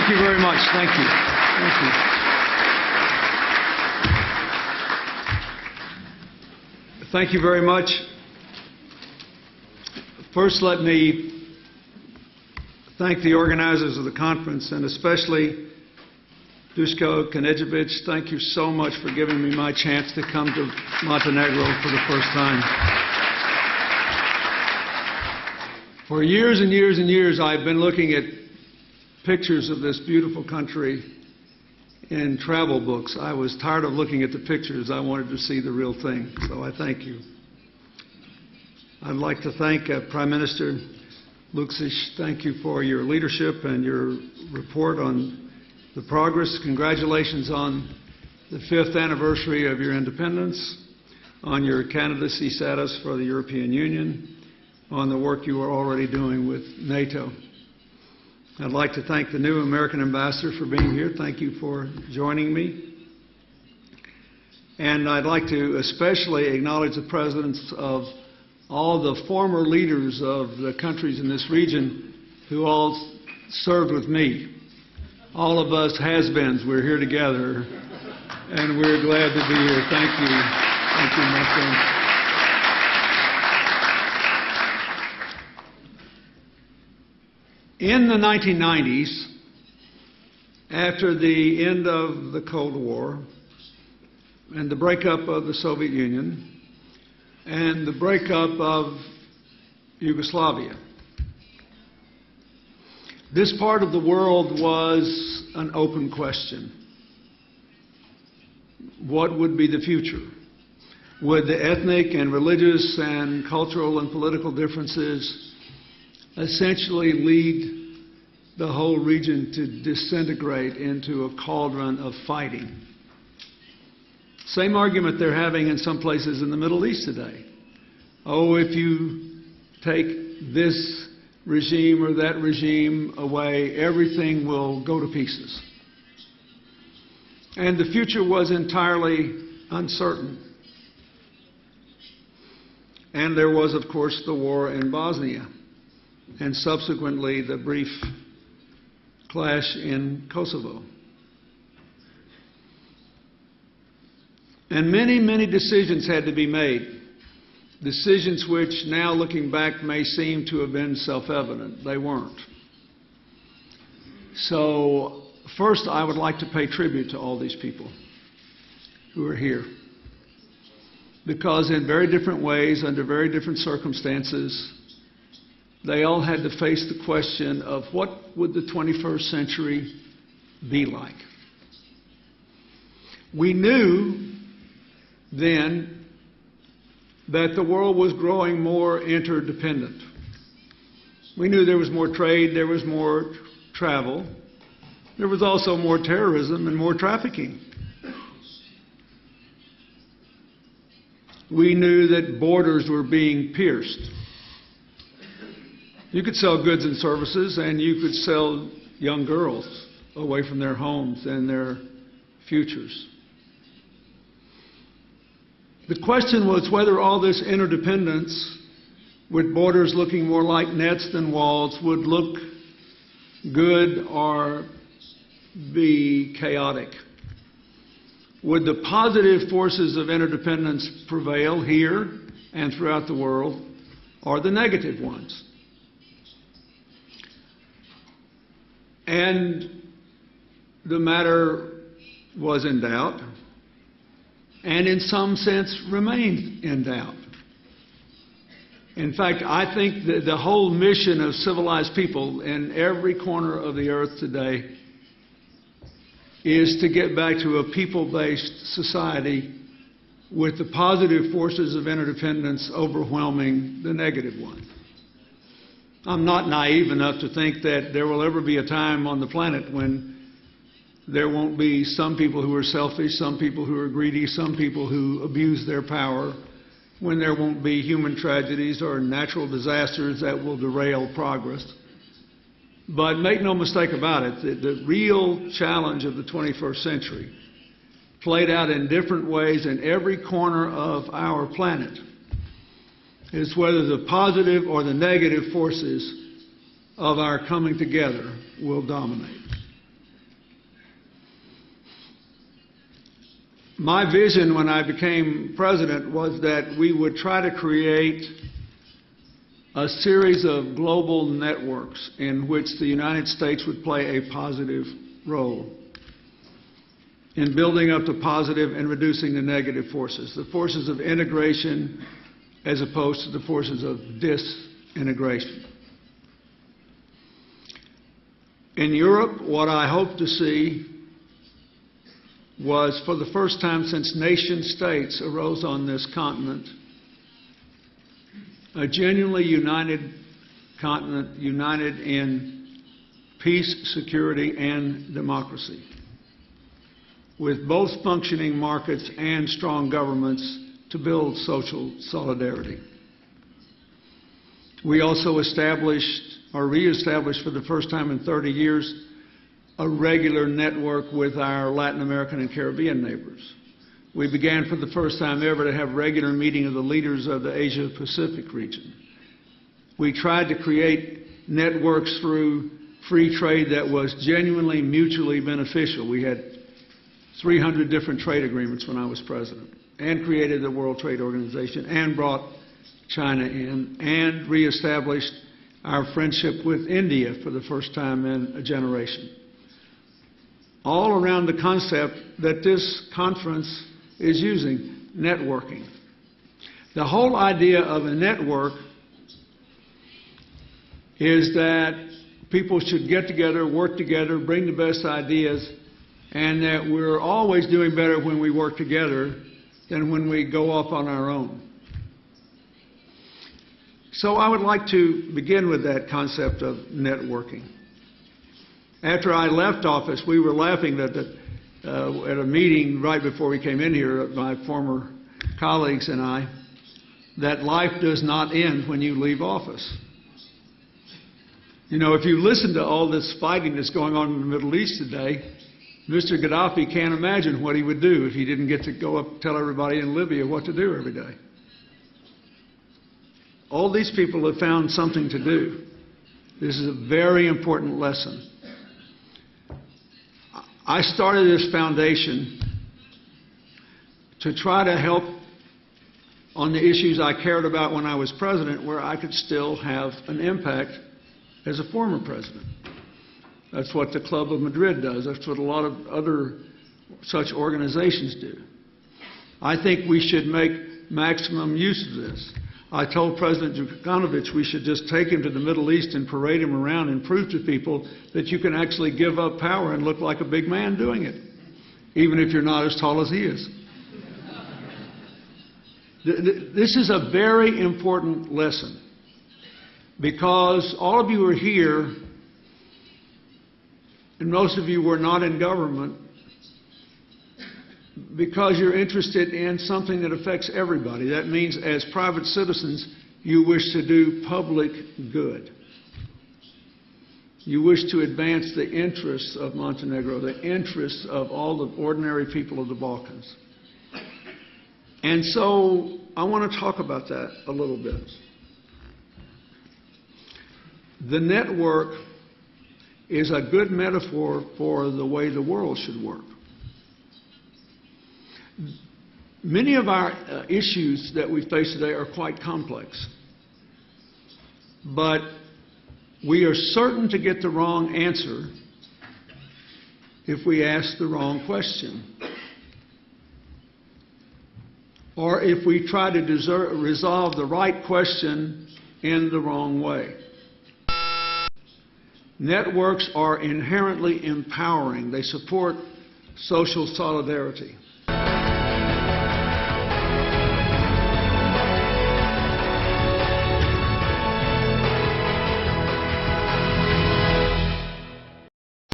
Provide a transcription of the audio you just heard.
Thank you very much. Thank you. Thank you. Thank you very much. First, let me thank the organizers of the conference, and especially Duško Knežević. Thank you so much for giving me my chance to come to Montenegro for the first time. For years and years and years, I've been looking at pictures of this beautiful country in travel books. I was tired of looking at the pictures. I wanted to see the real thing, so I thank you. I'd like to thank Prime Minister Luksic. Thank you for your leadership and your report on the progress. Congratulations on the 5th anniversary of your independence, on your candidacy status for the European Union, on the work you are already doing with NATO. I'd like to thank the new American ambassador for being here. Thank you for joining me. And I'd like to especially acknowledge the presence of all the former leaders of the countries in this region who all served with me. All of us has-beens, we're here together, and we're glad to be here. Thank you. Thank you, my friend. In the 1990s, after the end of the Cold War and the breakup of the Soviet Union and the breakup of Yugoslavia, this part of the world was an open question. What would be the future? Would the ethnic and religious and cultural and political differences essentially lead the whole region to disintegrate into a cauldron of fighting? Same argument they're having in some places in the Middle East today. Oh, if you take this regime or that regime away, everything will go to pieces. And the future was entirely uncertain. And there was, of course, the war in Bosnia, and subsequently the brief clash in Kosovo. And many, many decisions had to be made. Decisions which now, looking back, may seem to have been self-evident. They weren't. So, first, I would like to pay tribute to all these people who are here. Because in very different ways, under very different circumstances, they all had to face the question of what would the 21st century be like. We knew then that the world was growing more interdependent. We knew there was more trade, there was more travel, there was also more terrorism and more trafficking. We knew that borders were being pierced. You could sell goods and services, and you could sell young girls away from their homes and their futures. The question was whether all this interdependence, with borders looking more like nets than walls, would look good or be chaotic. Would the positive forces of interdependence prevail here and throughout the world, or the negative ones? And the matter was in doubt, and in some sense remained in doubt. In fact, I think that the whole mission of civilized people in every corner of the earth today is to get back to a people-based society with the positive forces of interdependence overwhelming the negative ones. I'm not naive enough to think that there will ever be a time on the planet when there won't be some people who are selfish, some people who are greedy, some people who abuse their power, when there won't be human tragedies or natural disasters that will derail progress. But make no mistake about it, the real challenge of the 21st century, played out in different ways in every corner of our planet, is whether the positive or the negative forces of our coming together will dominate. My vision when I became president was that we would try to create a series of global networks in which the United States would play a positive role in building up the positive and reducing the negative forces, the forces of integration as opposed to the forces of disintegration. In Europe, what I hope to see was, for the first time since nation states arose on this continent, a genuinely united continent, united in peace, security, and democracy, with both functioning markets and strong governments to build social solidarity. We also established, or reestablished for the first time in 30 years, a regular network with our Latin American and Caribbean neighbors. We began for the first time ever to have regular meeting of the leaders of the Asia-Pacific region. We tried to create networks through free trade that was genuinely mutually beneficial. We had 300 different trade agreements when I was president, and created the World Trade Organization, and brought China in, and reestablished our friendship with India for the first time in a generation. All around the concept that this conference is using, networking. The whole idea of a network is that people should get together, work together, bring the best ideas, and that we're always doing better when we work together than when we go off on our own. So I would like to begin with that concept of networking. After I left office, we were laughing that at a meeting right before we came in here, my former colleagues and I, that life does not end when you leave office. You know, if you listen to all this fighting that's going on in the Middle East today, Mr. Gaddafi can't imagine what he would do if he didn't get to go up and tell everybody in Libya what to do every day. All these people have found something to do. This is a very important lesson. I started this foundation to try to help on the issues I cared about when I was president, where I could still have an impact as a former president. That's what the Club of Madrid does. That's what a lot of other such organizations do. I think we should make maximum use of this. I told President Jukanovic we should just take him to the Middle East and parade him around and prove to people that you can actually give up power and look like a big man doing it, even if you're not as tall as he is. This is a very important lesson, because all of you are here, and most of you were not in government, because you're interested in something that affects everybody. That means, as private citizens, you wish to do public good. You wish to advance the interests of Montenegro, the interests of all the ordinary people of the Balkans. And so I want to talk about that a little bit. The network is a good metaphor for the way the world should work. Many of our issues that we face today are quite complex, but we are certain to get the wrong answer if we ask the wrong question, or if we try to resolve the right question in the wrong way. Networks are inherently empowering. They support social solidarity.